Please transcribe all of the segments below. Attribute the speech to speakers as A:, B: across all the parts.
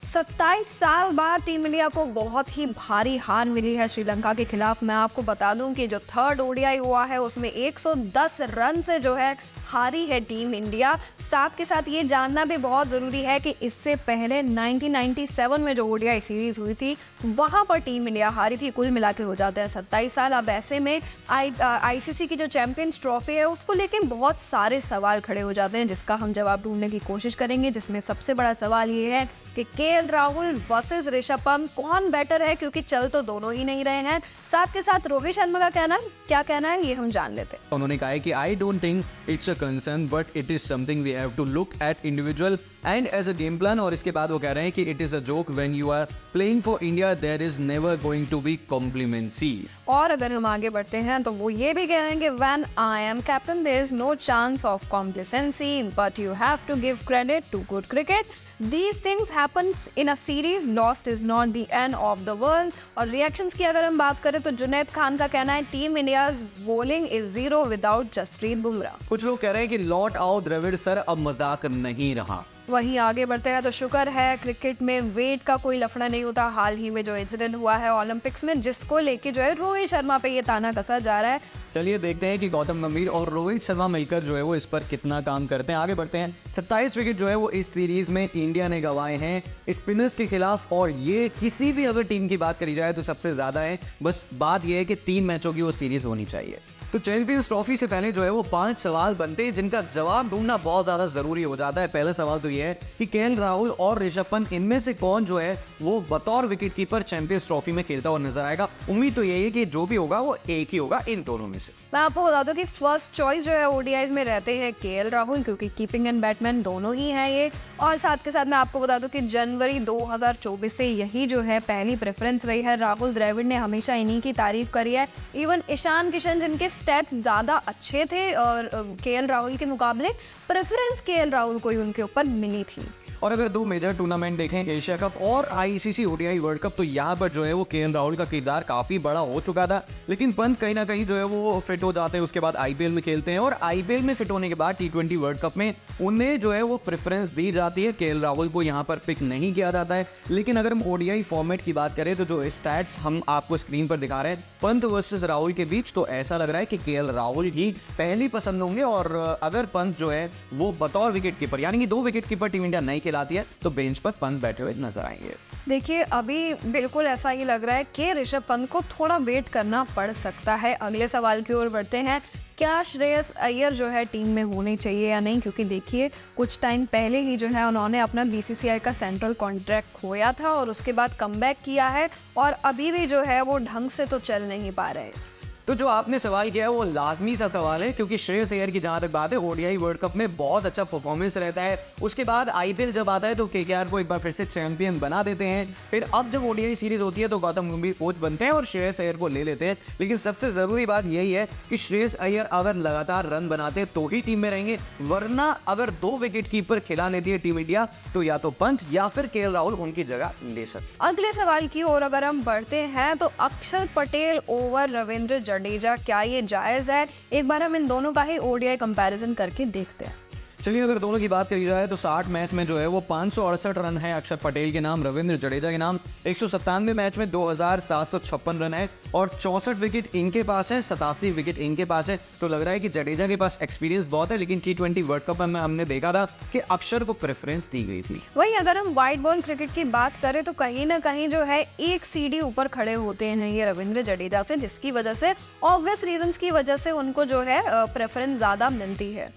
A: 27 साल बाद team India को बहुत ही भारी हार मिली है श्रीलंका के खिलाफ। मैं आपको बता दूं कि जो थर्ड ओडीआई हुआ है उसमें 110 रन से जो है हारी है टीम इंडिया। साथ के साथ ये जानना भी बहुत ज़रूरी है कि इससे पहले 1997 में जो ओडीआई सीरीज़ हुई थी वहाँ पर टीम इंडिया हारी थी। कुल मिला के हो जाते हैं 27 साल। अब ऐसे में आईसीसी की जो चैंपियंस ट्रॉफी है उसको लेकर बहुत सारे सवाल खड़े हो जाते हैं, जिसका हम जवाब ढूंढने की कोशिश करेंगे। जिसमें सबसे बड़ा सवाल ये है कि केएल राहुल वर्सेस ऋषभ पंत कौन बेटर है, क्योंकि चल तो दोनों ही नहीं रहे हैं। साथ के साथ रोहित शर्मा का क्या कहना है ये हम जान लेते हैं।
B: उन्होंने कहा है कि I don't think it's a concern but it is something we have to look at individual and as a game plan. और इसके बाद वो कह रहे हैं कि it is a joke when you are playing for India there is never going to be complacency.
A: और अगर हम आगे बढ़ते हैं तो वो ये भी कह रहे हैं कि when I am captain there is no chance of complacency but you have to give credit to good cricket. These things happens in a series. Lost is not the end of the world. और reactions की अगर हम बात करें तो जुनैद खान का कहना है team India's bowling is zero without Jasprit Bumrah.
B: कुछ लोग कह रहे हैं कि लौट आओ द्रविड़ सर, अब मजाक नहीं रहा।
A: वहीं आगे बढ़ते हैं तो शुक्र है क्रिकेट में वेट का कोई लफड़ा नहीं होता। हाल ही में जो इंसिडेंट हुआ है ओलंपिक्स में, जिसको लेके जो है रोहित शर्मा पे ये ताना कसा जा रहा है।
B: चलिए देखते हैं कि गौतम गंभीर और रोहित शर्मा मिलकर जो है वो इस पर कितना काम करते हैं। आगे बढ़ते हैं। 27 विकेट जो है वो इस सीरीज में इंडिया ने गंवाए हैं स्पिनर्स के खिलाफ, और ये किसी भी अगर टीम की बात करी जाए तो सबसे ज्यादा है। बस बात यह है कि 3 मैचों की वो सीरीज होनी चाहिए। तो चैंपियंस ट्रॉफी से पहले जो है वो 5 सवाल बनते हैं जिनका जवाब ढूंढना बहुत ज़्यादा ज़रूरी हो जाता है। पहला सवाल तो ये है कि केएल राहुल और ऋषभ पंत इनमें से कौन जो है वो बतौर विकेट कीपर चैंपियंस ट्रॉफी में खेलता हुआ नजर आएगा। उम्मीद तो यही है कि जो भी होगा वो एक ही होगा इन दोनों में से।
A: मैं आपको बता दूं कि फर्स्ट चॉइस जो है ओडीआईज में रहते हैं केएल राहुल, क्योंकि कीपिंग एंड बैट्समैन दोनों ही हैं ये। और साथ के साथ मैं आपको बता दूं कि जनवरी 2024 से यही जो है पहली प्रेफरेंस रही है। राहुल द्रविड़ ने हमेशा इन्हीं की तारीफ करी है। इवन ईशान किशन जिनके स्टैट्स ज़्यादा अच्छे थे और केएल राहुल के मुकाबले, प्रेफरेंस केएल राहुल को ही उनके ऊपर मिली थी।
B: और अगर 2 मेजर टूर्नामेंट देखें, एशिया कप और आईसीसी ओडीआई वर्ल्ड कप, तो यहाँ पर जो है वो केएल राहुल का किरदार काफ़ी बड़ा हो चुका था। लेकिन पंत कहीं ना कहीं जो है वो फिट हो जाते हैं, उसके बाद आईपीएल में खेलते हैं, और आईपीएल में फिट होने के बाद टी20 वर्ल्ड कप में उन्हें जो है वो प्रेफरेंस दी जाती है। केएल राहुल को यहाँ पर पिक नहीं किया जाता है। लेकिन अगर हम ओडीआई फॉर्मेट की बात करें तो जो स्टैट्स हम आपको स्क्रीन पर दिखा रहे हैं पंत वर्सेस राहुल के बीच, तो ऐसा लग रहा है कि केएल राहुल ही पहली पसंद होंगे। और अगर पंत जो है वो बतौर विकेट कीपर, यानी कि 2 विकेट कीपर टीम इंडिया नहीं खिलाती है, तो बेंच पर पंत बैठे हुए नजर आएंगे।
A: देखिए अभी बिल्कुल ऐसा ही लग रहा है कि ऋषभ पंत को थोड़ा वेट करना पड़ सकता है। अगले सवाल की ओर बढ़ते हैं। क्या श्रेयस अय्यर जो है टीम में होने चाहिए या नहीं, क्योंकि देखिए कुछ टाइम पहले ही जो है उन्होंने अपना बीसीसीआई का सेंट्रल कॉन्ट्रैक्ट खोया था और उसके बाद कमबैक किया है, और अभी भी जो है वो ढंग से तो चल नहीं पा रहे।
B: तो जो आपने सवाल किया है वो लाजमी सा सवाल है, क्योंकि श्रेयस अय्यर की जहाँ तक बात है ओडीआई वर्ल्ड कप में बहुत अच्छा परफॉर्मेंस रहता है। उसके बाद आईपीएल जब आता है तो केकेआर को एक बार फिर से चैंपियन बना देते हैं। फिर अब जब ओडीआई सीरीज होती है तो गौतम गंभीर कोच बनते हैं और श्रेयस अय्यर को ले लेते हैं। लेकिन सबसे ज़रूरी बात यही है कि श्रेयस अय्यर अगर लगातार रन बनाते तो ही टीम में रहेंगे, वरना अगर 2 विकेट कीपर खिला लेती है टीम इंडिया तो या तो पंत या फिर केएल राहुल उनकी जगह ले सकते।
A: अगले सवाल की ओर अगर हम बढ़ते हैं तो अक्षर पटेल ओवर रविंद्र जडेजा, क्या ये जायज है? एक बार हम इन दोनों का ही ओडीआई कंपैरिजन करके देखते हैं।
B: चलिए अगर दोनों की बात करी जाए तो 60 मैच में जो है वो 568 रन है अक्षर पटेल के नाम, रविंद्र जडेजा के नाम 197 मैच में 2756 रन है, और 64 विकेट इनके पास है, 87 विकेट इनके पास है। तो लग रहा है कि जडेजा के पास एक्सपीरियंस बहुत है। लेकिन टी20 वर्ल्ड कप में हमने देखा था कि अक्षर को प्रेफरेंस दी गई थी।
A: वही अगर हम वाइट बॉल क्रिकेट की बात करें तो कहीं ना कहीं जो है एक सीढ़ी ऊपर खड़े होते हैं ये रविंद्र जडेजा से, जिसकी वजह से ऑब्वियस रीजंस की वजह से उनको जो है प्रेफरेंस ज़्यादा मिलती है।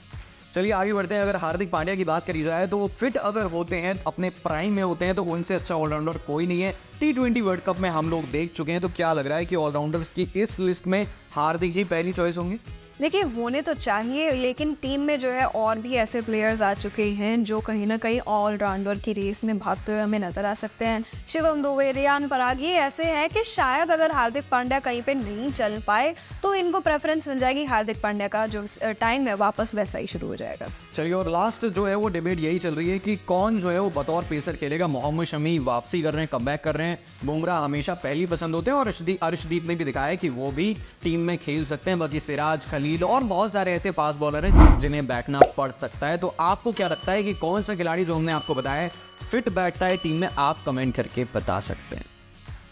B: चलिए आगे बढ़ते हैं। अगर हार्दिक पांड्या की बात करी जाए तो वो फिट अगर होते हैं, अपने प्राइम में होते हैं, तो उनसे अच्छा ऑलराउंडर कोई नहीं है। टी20 वर्ल्ड कप में हम लोग देख चुके हैं। तो क्या लग रहा है कि ऑलराउंडर्स की इस लिस्ट में हार्दिक ही पहली चॉइस होंगे?
A: देखिए होने तो चाहिए, लेकिन टीम में जो है और भी ऐसे प्लेयर्स आ चुके हैं जो कहीं ना कहीं ऑलराउंडर की रेस में भागते हुए हमें नजर आ सकते हैं। शिवम दुबे, रियान पराग, ये ऐसे हैं कि शायद अगर हार्दिक पांड्या कहीं पे नहीं चल पाए तो इनको प्रेफरेंस मिल जाएगी। हार्दिक पांड्या का जो टाइम है वापस वैसा ही शुरू हो जाएगा।
B: चलिए और लास्ट जो है वो डिबेट यही चल रही है कि कौन जो है वो बतौर पेसर खेलेगा। मोहम्मद शमी वापसी कर रहे हैं, कमबैक कर रहे हैं। बुमराह हमेशा पहली पसंद होते हैं, और अर्शदीप ने भी दिखाया है कि वो भी टीम में खेल सकते हैं। बाकी सिराज, खलील गिल और बहुत सारे ऐसे फास्ट बॉलर हैं जिन्हें बैठना पड़ सकता है। तो आपको क्या लगता है कि कौन सा खिलाड़ी जो हमने आपको बताया है फिट बैठता है टीम में, आप कमेंट करके बता सकते हैं।